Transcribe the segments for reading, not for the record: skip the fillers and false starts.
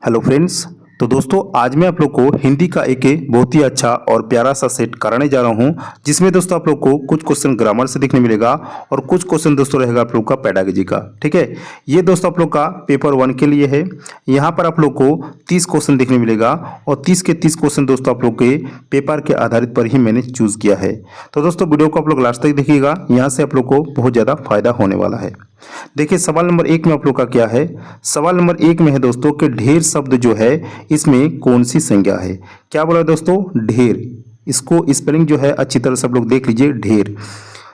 Hello friends. तो दोस्तों आज मैं आप लोग को हिंदी का एक बहुत ही अच्छा और प्यारा सा सेट कराने जा रहा हूं, जिसमें दोस्तों आप लोग को कुछ क्वेश्चन ग्रामर से देखने मिलेगा और कुछ क्वेश्चन दोस्तों रहेगा आप लोग का पेडागोजी का। ठीक है, ये दोस्तों आप लोग का पेपर 1 के लिए है। यहाँ पर आप लोग को 30 क्वेश्चन देखने मिलेगा और 30 के 30 क्वेश्चन दोस्तों आप लोग के पेपर के आधारित पर ही मैंने चूज किया है। तो दोस्तों वीडियो को आप लोग लास्ट तक देखिएगा, यहाँ से आप लोग को बहुत ज़्यादा फायदा होने वाला है। देखिए सवाल नंबर 1 में आप लोग का क्या है। सवाल नंबर 1 में है दोस्तों कि ढेर शब्द जो है इसमें कौन सी संज्ञा है। क्या बोला दोस्तों, ढेर। इसको स्पेलिंग जो है अच्छी तरह से आप लोग देख लीजिए, ढेर।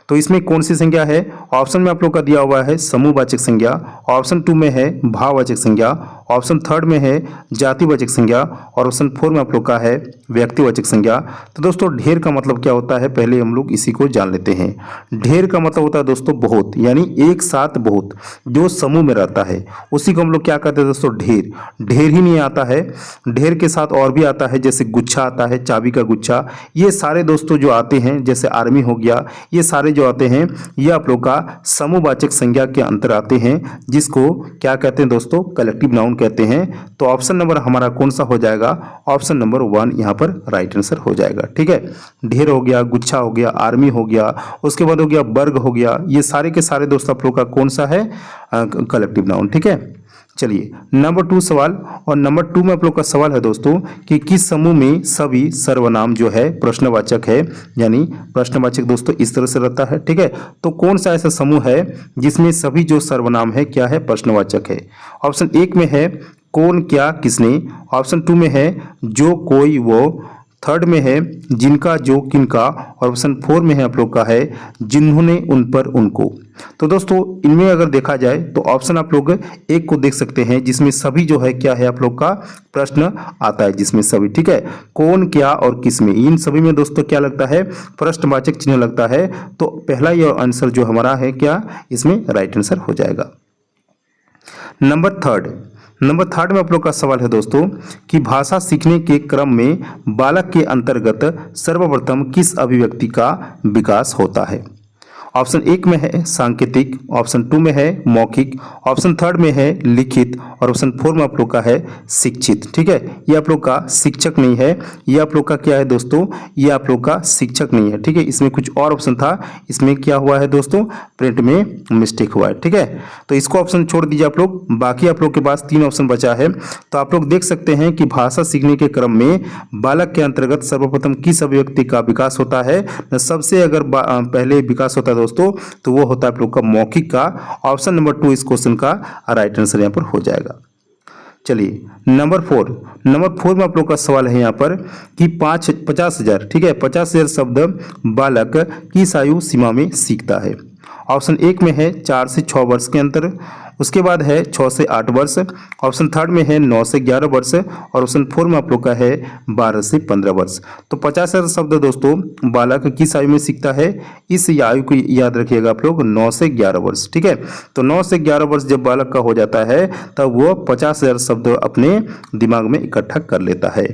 तो इसमें कौन सी संज्ञा है। ऑप्शन में आप लोग का दिया हुआ है समूहवाचक संज्ञा, ऑप्शन 2 में है भाववाचक संज्ञा, ऑप्शन 3 में है जातिवाचक संज्ञा और ऑप्शन 4 में आप लोग का है व्यक्तिवाचक संज्ञा। तो दोस्तों ढेर का मतलब क्या होता है, पहले हम लोग इसी को जान लेते हैं। ढेर का मतलब होता है दोस्तों बहुत, यानी एक साथ बहुत, जो समूह में रहता है उसी को हम लोग क्या कहते हैं दोस्तों, ढेर। ढेर ही नहीं आता है, ढेर के साथ और भी आता है, जैसे गुच्छा आता है, चाबी का गुच्छा। ये सारे दोस्तों जो आते हैं, जैसे आर्मी हो गया, ये सारे जो आते हैं ये आप लोग का समूहवाचक संज्ञा के अंतर आते हैं, जिसको क्या कहते हैं दोस्तों, कलेक्टिव नाउन कहते हैं। तो ऑप्शन नंबर हमारा कौन सा हो जाएगा, ऑप्शन नंबर 1 यहाँ पर राइट आंसर हो जाएगा। ठीक है, ढेर हो गया, गुच्छा हो गया, आर्मी हो गया, उसके बाद हो गया वर्ग हो गया, ये सारे के सारे दोस्तों आप लोग का कौन सा है, कलेक्टिव नाउन। ठीक है, चलिए नंबर 2 सवाल। और नंबर 2 में आप लोग का सवाल है दोस्तों कि किस समूह में सभी सर्वनाम जो है प्रश्नवाचक है, यानी प्रश्नवाचक दोस्तों इस तरह से रहता है। ठीक है, तो कौन सा ऐसा समूह है जिसमें सभी जो सर्वनाम है क्या है, प्रश्नवाचक है। ऑप्शन 1 में है कौन क्या किसने, ऑप्शन 2 में है जो कोई वो, थर्ड में है जिनका जो किनका और ऑप्शन 4 में है आप लोग का है जिन्होंने उन पर उनको। तो दोस्तों इनमें अगर देखा जाए तो ऑप्शन आप लोग एक को देख सकते हैं जिसमें सभी जो है क्या है आप लोग का प्रश्न आता है, जिसमें सभी। ठीक है, कौन क्या और किस में, इन सभी में दोस्तों क्या लगता है, प्रश्नवाचक चिन्ह लगता है। तो पहला ये आंसर जो हमारा है क्या, इसमें राइट आंसर हो जाएगा। नंबर थर्ड में आप लोग का सवाल है दोस्तों कि भाषा सीखने के क्रम में बालक के अंतर्गत सर्वप्रथम किस अभिव्यक्ति का विकास होता है। ऑप्शन 1 में है सांकेतिक, ऑप्शन 2 में है मौखिक, ऑप्शन 3 में है लिखित और ऑप्शन 4 में आप लोग का है शिक्षित। ठीक है, ये आप लोग का शिक्षक नहीं है, ये आप लोग का क्या है दोस्तों, ये आप लोग का शिक्षक नहीं है। ठीक है, इसमें कुछ और ऑप्शन था, इसमें क्या हुआ है दोस्तों, प्रिंट में मिस्टेक हुआ है। ठीक है, तो इसको ऑप्शन छोड़ दीजिए आप लोग, बाकी आप लोग के पास 3 ऑप्शन बचा है। तो आप लोग देख सकते हैं कि भाषा सीखने के क्रम में बालक के अंतर्गत सर्वप्रथम किस अभिव्यक्ति का विकास होता है। सबसे अगर पहले विकास होता है दोस्तों तो वो होता है आप लोग का मौखिक का। ऑप्शन नंबर 2 इस क्वेश्चन का राइट आंसर यहाँ पर हो जाएगा। चलिए नंबर 4 में आप लोग का सवाल है यहाँ पर कि 50,000, ठीक है, 50,000 शब्द बालक किस आयु सीमा में सीखता है। ऑप्शन 1 में है 4 से 6 वर्ष के अंतर, उसके बाद है 6 से 8 वर्ष, ऑप्शन 3 में है 9 से 11 वर्ष और ऑप्शन 4 में आप लोग का है 12 से 15 वर्ष। तो 50,000 शब्द दोस्तों बालक किस आयु में सीखता है, इस आयु को याद रखिएगा आप लोग, 9 से 11 वर्ष। ठीक है, तो 9 से 11 वर्ष जब बालक का हो जाता है तब वो 50,000 शब्द अपने दिमाग में इकट्ठा कर लेता है।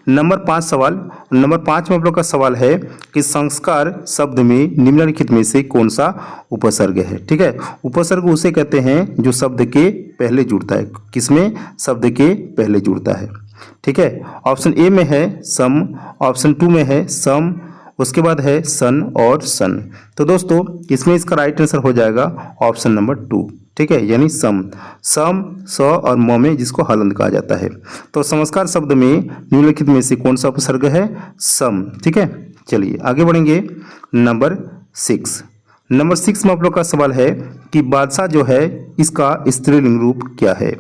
नंबर 5 में आप लोग का सवाल है कि संस्कार शब्द में निम्नलिखित में से कौन सा उपसर्ग है। ठीक है, उपसर्ग उसे कहते हैं जो शब्द के पहले जुड़ता है, किसमें, शब्द के पहले जुड़ता है। ठीक है, ऑप्शन ए में है सम, ऑप्शन 2 में है सम, उसके बाद है सन और सन। तो दोस्तों इसमें इसका राइट आंसर हो जाएगा ऑप्शन नंबर 2। ठीक है, यानी सम, स और म में जिसको हलंत कहा जाता है। तो संस्कार शब्द में निम्नलिखित में से कौन सा उपसर्ग है, सम। ठीक है, चलिए आगे बढ़ेंगे। नंबर 6 में आप लोग का सवाल है कि बादशाह जो है इसका स्त्रीलिंग रूप क्या है।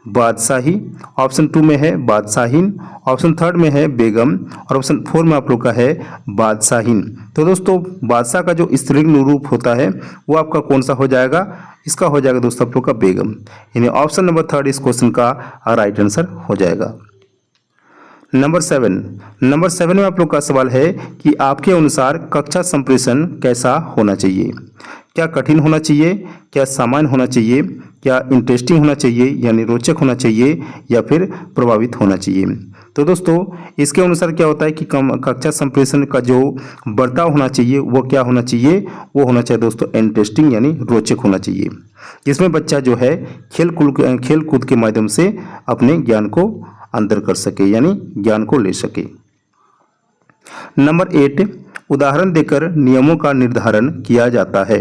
बादशाही, ऑप्शन 2 में है बादशाहीन, ऑप्शन 3 में है बेगम और ऑप्शन 4 में आप लोग का है बादशाहीन। तो दोस्तों बादशाह का जो स्त्रीलिंग रूप होता है वो आपका कौन सा हो जाएगा, इसका हो जाएगा दोस्तों आप लोग का बेगम, यानी ऑप्शन नंबर 3 इस क्वेश्चन का राइट आंसर हो जाएगा। नंबर 7 में आप लोग का सवाल है कि आपके अनुसार कक्षा संप्रेषण कैसा होना चाहिए। क्या कठिन होना चाहिए, क्या सामान्य होना चाहिए, क्या इंटरेस्टिंग होना चाहिए यानी रोचक होना चाहिए, या फिर प्रभावित होना चाहिए। तो दोस्तों इसके अनुसार क्या होता है कि कक्षा संप्रेषण का जो बर्ताव होना चाहिए वो क्या होना चाहिए, वो होना चाहिए दोस्तों इंटरेस्टिंग यानी रोचक होना चाहिए, जिसमें बच्चा जो है खेल कूद के माध्यम से अपने ज्ञान को अंदर कर सके यानी ज्ञान को ले सके। नंबर 8, उदाहरण देकर नियमों का निर्धारण किया जाता है।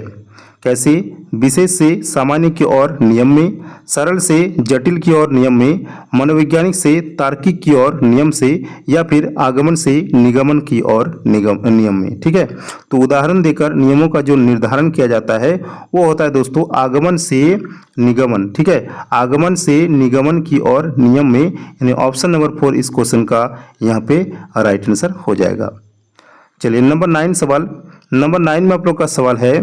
कैसे? विशेष से सामान्य की ओर नियम में, सरल से जटिल की ओर नियम में, मनोवैज्ञानिक से तार्किक की ओर नियम से, या फिर आगमन से निगमन की ओर नियम में। ठीक है, तो उदाहरण देकर नियमों का जो निर्धारण किया जाता है वो होता है दोस्तों आगमन से निगमन। ठीक है, आगमन से निगमन की ओर नियम में, यानी ऑप्शन नंबर 4 इस क्वेश्चन का यहाँ पे राइट आंसर हो जाएगा। चलिए नंबर 9 सवाल। नंबर 9 में आप लोग का सवाल है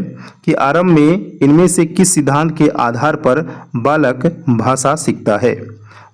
कि आरंभ में इनमें से किस सिद्धांत के आधार पर बालक भाषा सीखता है?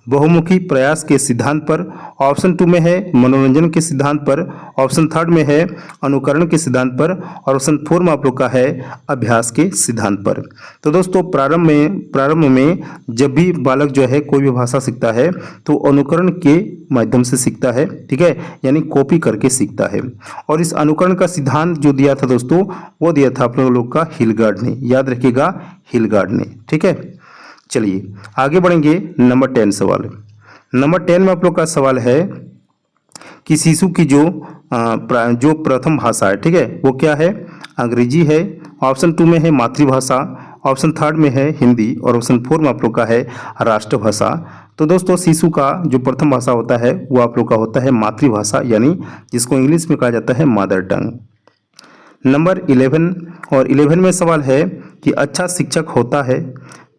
बहुमुखी प्रयास के सिद्धांत पर, ऑप्शन 2 में है मनोरंजन के सिद्धांत पर, ऑप्शन 3 में है अनुकरण के सिद्धांत पर, और ऑप्शन 4 में आप लोग का है अभ्यास के सिद्धांत पर। तो दोस्तों प्रारंभ में जब भी बालक जो है कोई भी भाषा सीखता है तो अनुकरण के माध्यम से सीखता है। ठीक है, यानी कॉपी करके सीखता है। और इस अनुकरण का सिद्धांत जो दिया था दोस्तों वो दिया था आप लोग का हिलगार्ड ने, याद रखिएगा हिलगार्ड ने। ठीक है, चलिए आगे बढ़ेंगे। नंबर 10 सवाल। नंबर 10 में आप लोग का सवाल है कि शिशु की जो प्रथम भाषा है, ठीक है, वो क्या है? अंग्रेजी है, ऑप्शन 2 में है मातृभाषा, ऑप्शन 3 में है हिंदी, और ऑप्शन 4 में आप लोग का है राष्ट्रभाषा। तो दोस्तों शिशु का जो प्रथम भाषा होता है वो आप लोग का होता है मातृभाषा, यानी जिसको इंग्लिश में कहा जाता है मदर टंग। नंबर 11 और 11 में सवाल है कि अच्छा शिक्षक होता है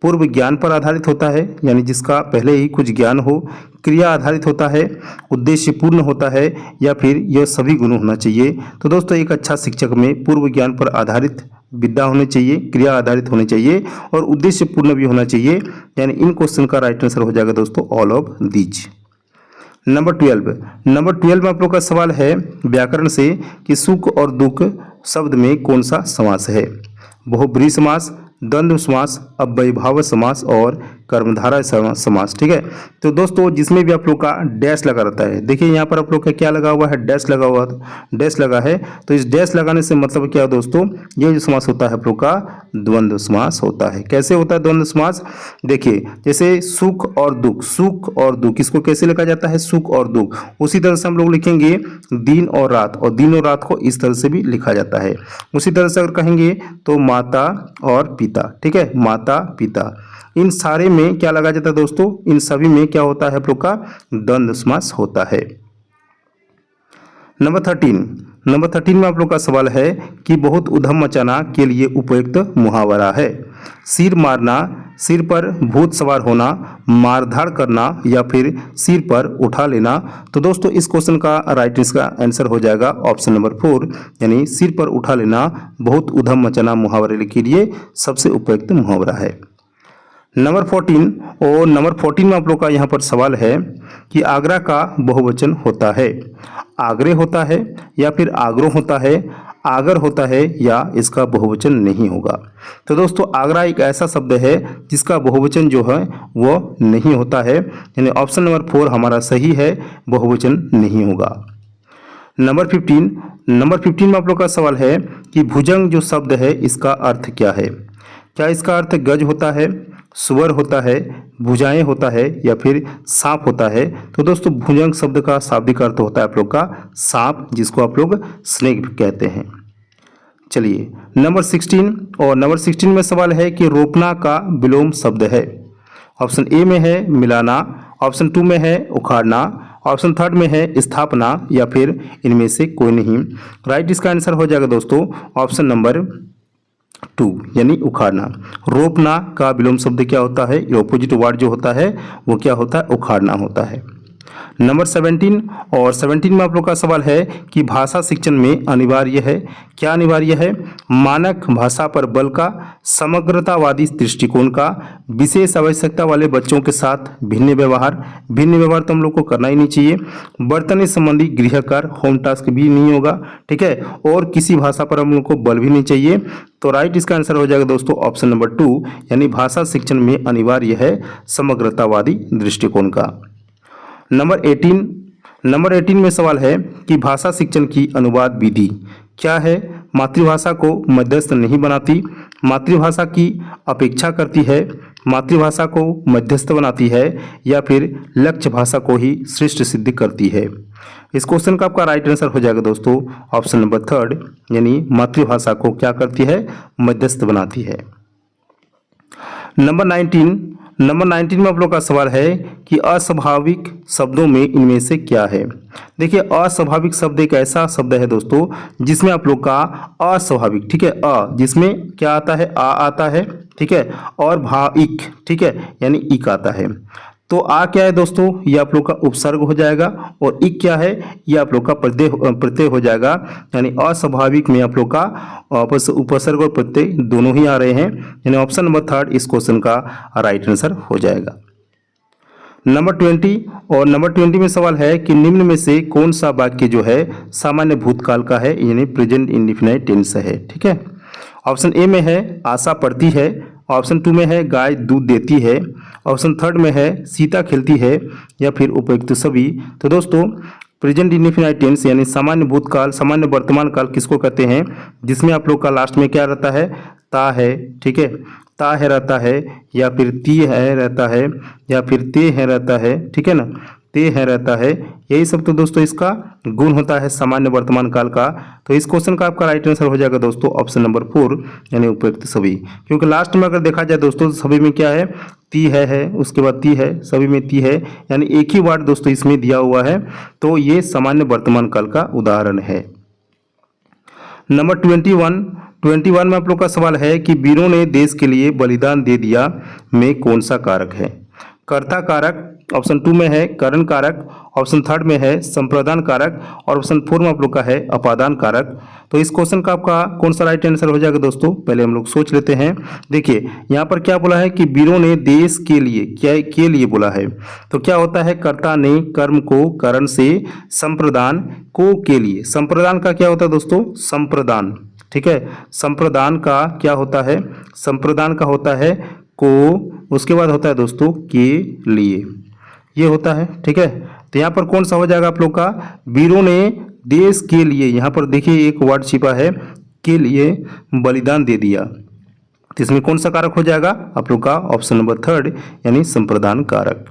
पूर्व ज्ञान पर आधारित होता है, यानी जिसका पहले ही कुछ ज्ञान हो, क्रिया आधारित होता है, उद्देश्यपूर्ण होता है, या फिर यह सभी गुण होना चाहिए। तो दोस्तों एक अच्छा शिक्षक में पूर्व ज्ञान पर आधारित विद्या होनी चाहिए, क्रिया आधारित होनी चाहिए, और उद्देश्यपूर्ण भी होना चाहिए, यानी इन क्वेश्चन का राइट आंसर हो जाएगा दोस्तों ऑल ऑफ दीज। नंबर 12 में आप लोग का सवाल है व्याकरण से कि सुख और दुख शब्द में कौन सा समास है? बहुब्रीहि समास, द्वंद्व समास, अव्ययीभाव समास और कर्मधारय समास। ठीक है, तो दोस्तों जिसमें भी आप लोग का डैश लगा रहता है, देखिए यहाँ पर आप लोग का क्या लगा हुआ है, डैश लगा हुआ, डैश लगा है। तो इस डैश लगाने से मतलब क्या है दोस्तों, ये जो समास होता है आप लोग का द्वंद्व समास होता है। कैसे होता है द्वंद्व समास? देखिए जैसे सुख और दुख, सुख और दुख, इसको कैसे लिखा जाता है? सुख और दुख। उसी तरह से हम लोग लिखेंगे दिन और रात, और दिन और रात को इस तरह से भी लिखा जाता है। उसी तरह से अगर कहेंगे तो माता और पिता, ठीक है, माता पिता, इन सारे में क्या लगा जाता है दोस्तों? इन सभी में क्या होता है आप लोग का द्वंद्व समास होता है। नंबर 13 में आप लोग का सवाल है कि बहुत उधम मचाना के लिए उपयुक्त मुहावरा है। सिर मारना, सिर पर भूत सवार होना, मारधाड़ करना, या फिर सिर पर उठा लेना। तो दोस्तों इस क्वेश्चन का राइट इसका आंसर हो जाएगा ऑप्शन नंबर 4, यानी सिर पर उठा लेना बहुत उधम मचाना मुहावरे के लिए सबसे उपयुक्त मुहावरा है। नंबर 14 में आप लोग का यहाँ पर सवाल है कि आगरा का बहुवचन होता है। आगरे होता है, या फिर आगरो होता है, आगर होता है, या इसका बहुवचन नहीं होगा। तो दोस्तों आगरा एक ऐसा शब्द है जिसका बहुवचन जो है वो नहीं होता है, यानी ऑप्शन नंबर 4 हमारा सही है, बहुवचन नहीं होगा। नंबर 15 में आप लोग का सवाल है कि भुजंग जो शब्द है इसका अर्थ क्या है? क्या इसका अर्थ गज होता है, सुअर होता है, भुजाएं होता है, या फिर सांप होता है? तो दोस्तों भुजंग शब्द का शाब्दिक अर्थ होता है आप लोग का सांप, जिसको आप लोग स्नेक कहते हैं। चलिए नंबर 16 में सवाल है कि रोपना का विलोम शब्द है। ऑप्शन ए में है मिलाना, ऑप्शन 2 में है उखाड़ना, ऑप्शन 3 में है स्थापना, या फिर इनमें से कोई नहीं। राइट इसका आंसर हो जाएगा दोस्तों ऑप्शन नंबर 2, यानी उखाड़ना। रोपना का विलोम शब्द क्या होता है? ऑपोजिट वर्ड जो होता है वो क्या होता है? उखाड़ना होता है। नंबर 17 में आप लोग का सवाल है कि भाषा शिक्षण में अनिवार्य है। क्या अनिवार्य है? मानक भाषा पर बल का, समग्रतावादी दृष्टिकोण का, विशेष आवश्यकता वाले बच्चों के साथ भिन्न व्यवहार तो हम लोग को करना ही नहीं चाहिए, बर्तन संबंधी गृह कार्य, होम टास्क भी नहीं होगा, ठीक है, और किसी भाषा पर हम लोग को बल भी नहीं चाहिए। तो राइट इसका आंसर हो जाएगा दोस्तों ऑप्शन नंबर 2, यानी भाषा शिक्षण में अनिवार्य है समग्रतावादी दृष्टिकोण का। नंबर नंबर 18 में सवाल है कि भाषा शिक्षण की अनुवाद विधि क्या है। मातृभाषा को मध्यस्थ नहीं बनाती, मातृभाषा की अपेक्षा करती है, मातृभाषा को मध्यस्थ बनाती है, या फिर लक्ष्य भाषा को ही श्रेष्ठ सिद्ध करती है। इस क्वेश्चन का आपका राइट आंसर हो जाएगा दोस्तों ऑप्शन नंबर 3, यानी मातृभाषा को क्या करती है, मध्यस्थ बनाती है। नंबर 19 में आप लोग का सवाल है कि अस्वाभाविक शब्दों में इनमें से क्या है। देखिए, अस्वाभाविक शब्द एक ऐसा शब्द है दोस्तों जिसमें आप लोग का अस्वाभाविक, ठीक है, जिसमें क्या आता है, आ आता है, ठीक है, और भाविक, ठीक है, यानी इक आता है। तो आ क्या है दोस्तों, ये आप लोग का उपसर्ग हो जाएगा, और इक क्या है, ये आप लोग का प्रत्यय हो जाएगा। यानी अस्वाभाविक में आप लोग का उपसर्ग और प्रत्यय दोनों ही आ रहे हैं, यानी ऑप्शन नंबर 3 इस क्वेश्चन का राइट आंसर हो जाएगा। नंबर 20 में सवाल है कि निम्न में से कौन सा वाक्य जो है सामान्य भूतकाल का है, यानी प्रेजेंट इंडेफिनिट टेंस है, ठीक है। ऑप्शन ए में है आशा पड़ती है, ऑप्शन 2 में है गाय दूध देती है, ऑप्शन 3 में है सीता खेलती है, या फिर उपयुक्त सभी। तो दोस्तों प्रेजेंट इंडेफिनिट टेंस यानी सामान्य भूतकाल, सामान्य वर्तमान काल किसको कहते हैं, जिसमें आप लोग का लास्ट में क्या रहता है, ता है, ठीक है, ता है रहता है, या फिर ती है रहता है, या फिर ते है रहता है, ठीक है ना, ते है रहता है। यही सब तो दोस्तों इसका गुण होता है सामान्य वर्तमान काल का। तो इस क्वेश्चन का आपका राइट आंसर हो जाएगा दोस्तों ऑप्शन नंबर 4, यानी उपयुक्त सभी। क्योंकि लास्ट में अगर देखा जाए दोस्तों सभी में क्या है, ती है, उसके बाद ती है, सभी में ती है, यानी एक ही वर्ड दोस्तों इसमें दिया हुआ है। तो ये सामान्य वर्तमान काल का उदाहरण है। नंबर 21 में आप लोग का सवाल है कि वीरों ने देश के लिए बलिदान दे दिया में कौन सा कारक है। कर्ता कारक ऑप्शन 2 में है करण कारक, ऑप्शन 3 में है संप्रदान कारक, और ऑप्शन 4 में आप लोग का है अपादान कारक। तो इस क्वेश्चन का आपका कौन सा राइट आंसर हो जाएगा दोस्तों, पहले हम लोग सोच लेते हैं। देखिए यहाँ पर क्या बोला है कि वीरों ने देश के लिए, क्या के लिए बोला है, तो क्या होता है, कर्ता ने कर्म को करण से, संप्रदान को के लिए, संप्रदान का क्या होता है दोस्तों, संप्रदान, ठीक है, संप्रदान का क्या होता है, संप्रदान का होता है को, उसके बाद होता है दोस्तों के लिए, ये होता है, ठीक है। तो यहाँ पर कौन सा हो जाएगा आप लोग का, वीरों ने देश के लिए, यहाँ पर देखिए एक वर्ड छिपा है, के लिए बलिदान दे दिया, तो इसमें कौन सा कारक हो जाएगा आप लोग का ऑप्शन नंबर 3, यानी संप्रदान कारक।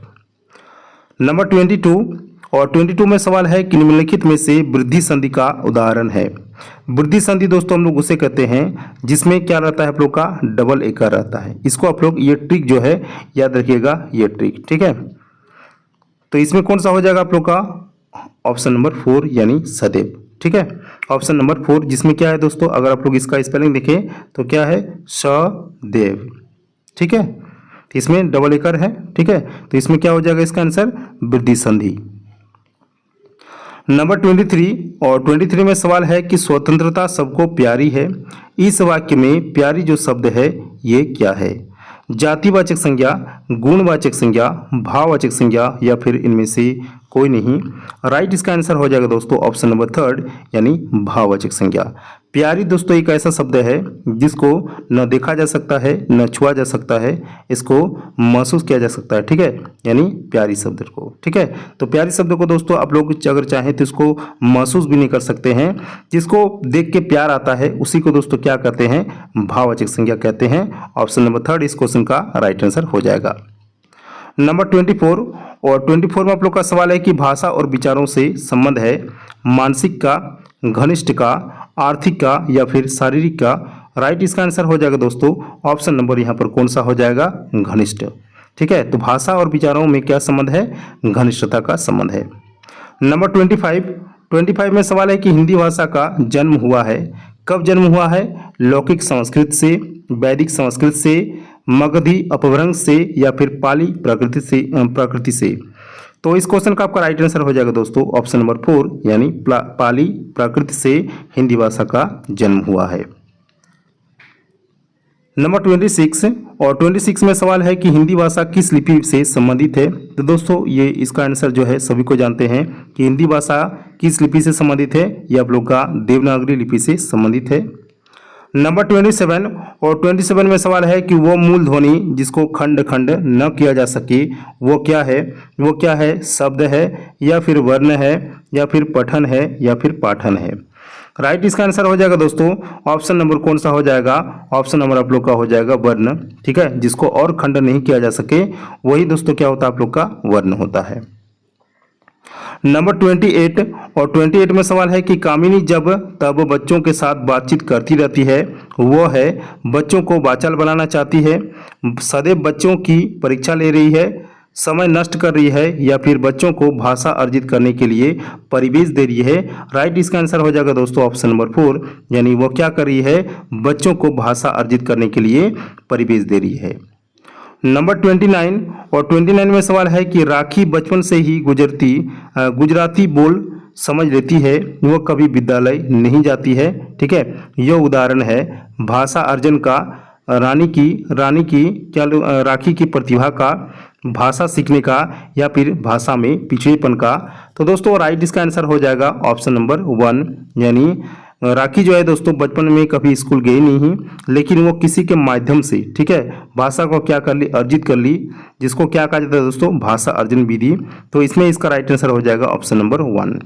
नंबर 22 में सवाल है कि निम्नलिखित में से वृद्धि संधि का उदाहरण है। वृद्धि संधि दोस्तों हम लोग उसे कहते हैं जिसमें क्या रहता है आप लोग का, डबल एकर रहता है। इसको आप लोग ये ट्रिक जो है याद रखिएगा, ये ट्रिक, ठीक है। तो इसमें कौन सा हो जाएगा आप लोग का ऑप्शन नंबर 4, यानी सदैव, ठीक है, ऑप्शन नंबर 4, जिसमें क्या है दोस्तों, अगर आप लोग इसका स्पेलिंग देखें तो क्या है, सदैव, ठीक है, तो इसमें डबल एकर है, ठीक है। तो इसमें क्या हो जाएगा इसका आंसर, वृद्धि संधि। नंबर 23 में सवाल है कि स्वतंत्रता सबको प्यारी है। इस वाक्य में प्यारी जो शब्द है ये क्या है, जातिवाचक संज्ञा, गुणवाचक संज्ञा, भाववाचक संज्ञा, या फिर इनमें से कोई नहीं। राइट इसका आंसर हो जाएगा दोस्तों ऑप्शन नंबर 3, यानी भाववाचक संज्ञा। प्यारी दोस्तों एक ऐसा शब्द है जिसको न देखा जा सकता है, न छुआ जा सकता है, इसको महसूस किया जा सकता है, ठीक है, यानी प्यारी शब्द को, ठीक है। तो प्यारी शब्द को दोस्तों आप लोग अगर चाहें तो इसको महसूस भी नहीं कर सकते हैं। जिसको देख के प्यार आता है उसी को दोस्तों क्या कहते हैं, भाववाचक संज्ञा कहते हैं। ऑप्शन नंबर 3 इस क्वेश्चन का राइट आंसर हो जाएगा। नंबर 24 में आप लोग का सवाल है कि भाषा और विचारों से संबंध है मानसिक का, घनिष्ठ का, आर्थिक का, या फिर शारीरिक का। राइट इसका आंसर हो जाएगा दोस्तों ऑप्शन नंबर यहाँ पर कौन सा हो जाएगा, घनिष्ठ, ठीक है। तो भाषा और विचारों में क्या संबंध है, घनिष्ठता का संबंध है। नंबर 25 में सवाल है कि हिंदी भाषा का जन्म हुआ है, कब जन्म हुआ है, लौकिक संस्कृत से, वैदिक संस्कृत से, मगधी अपभ्रंश से, या फिर पाली प्राकृति से। तो इस क्वेश्चन का आपका राइट आंसर हो जाएगा दोस्तों ऑप्शन नंबर 4, यानी पाली प्राकृत से हिंदी भाषा का जन्म हुआ है। नंबर 26 में सवाल है कि हिंदी भाषा किस लिपि से संबंधित है। तो दोस्तों ये इसका आंसर जो है सभी को जानते हैं कि हिंदी भाषा किस लिपि से संबंधित है, ये आप लोग का देवनागरी लिपि से संबंधित है। नंबर 27 और 27 में सवाल है कि वो मूल ध्वनि जिसको खंड खंड न किया जा सके वो क्या है? वो क्या है? शब्द है या फिर वर्ण है या फिर पठन है या फिर पाठन है? राइट इसका आंसर हो जाएगा दोस्तों ऑप्शन नंबर कौन सा हो जाएगा? ऑप्शन नंबर आप लोग का हो जाएगा वर्ण। ठीक है, जिसको और खंड नहीं किया जा सके वही दोस्तों क्या होता है आप लोग का वर्ण होता है। नंबर 28 और 28 में सवाल है कि कामिनी जब तब बच्चों के साथ बातचीत करती रहती है वो है बच्चों को बाचाल बनाना चाहती है, सदैव बच्चों की परीक्षा ले रही है, समय नष्ट कर रही है या फिर बच्चों को भाषा अर्जित करने के लिए परिवेश दे रही है। राइट इसका आंसर हो जाएगा दोस्तों ऑप्शन नंबर 4, यानी वो क्या कर रही है? बच्चों को भाषा अर्जित करने के लिए परिवेश दे रही है। नंबर 29 और 29 में सवाल है कि राखी बचपन से ही गुजराती बोल समझ लेती है, वो कभी विद्यालय नहीं जाती है। ठीक है, यह उदाहरण है भाषा अर्जन का, राखी की प्रतिभा का, भाषा सीखने का या फिर भाषा में पिछड़ेपन का। तो दोस्तों राइट इसका आंसर हो जाएगा ऑप्शन नंबर 1, यानी राखी जो है दोस्तों बचपन में कभी स्कूल गई नहीं, लेकिन वो किसी के माध्यम से, ठीक है, भाषा को क्या कर ली? अर्जित कर ली, जिसको क्या कहा जाता है दोस्तों? भाषा अर्जन विधि। तो इसमें इसका राइट आंसर हो जाएगा ऑप्शन नंबर 1।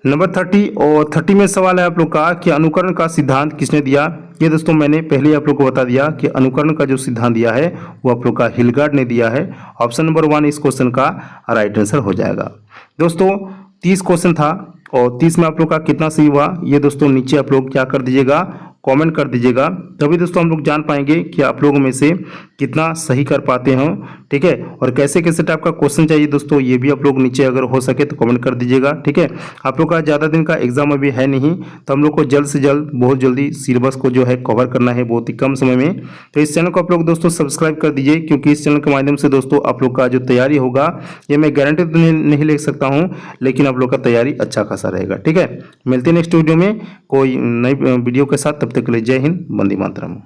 नंबर 30 और 30 में सवाल है आप लोग का कि अनुकरण का सिद्धांत किसने दिया? ये दोस्तों मैंने पहले ही आप लोग को बता दिया कि अनुकरण का जो सिद्धांत दिया है वो आप लोग का हिलगार्ड ने दिया है। ऑप्शन नंबर 1 इस क्वेश्चन का राइट आंसर हो जाएगा। दोस्तों 30 क्वेश्चन था और 30 में आप लोग का कितना सही हुआ ये दोस्तों नीचे आप लोग क्या कर दीजिएगा? कमेंट कर दीजिएगा, तभी दोस्तों हम लोग जान पाएंगे कि आप लोगों में से कितना सही कर पाते हो। ठीक है, और कैसे कैसे टाइप का क्वेश्चन चाहिए दोस्तों ये भी आप लोग नीचे अगर हो सके तो कमेंट कर दीजिएगा। ठीक है, आप लोग का ज़्यादा दिन का एग्जाम अभी है नहीं, तो हम लोग को जल्द से जल्द बहुत जल्दी सिलेबस को जो है कवर करना है बहुत ही कम समय में। तो इस चैनल को आप लोग दोस्तों सब्सक्राइब कर दीजिए, क्योंकि इस चैनल के माध्यम से दोस्तों आप लोग का जो तैयारी होगा ये मैं गारंटी तो नहीं ले सकता हूँ, लेकिन आप लोग का तैयारी अच्छा खासा रहेगा। ठीक है, मिलते हैं नेक्स्ट वीडियो में कोई नई वीडियो के साथ, तब तक के लिए जय हिंद, वंदे मातरम।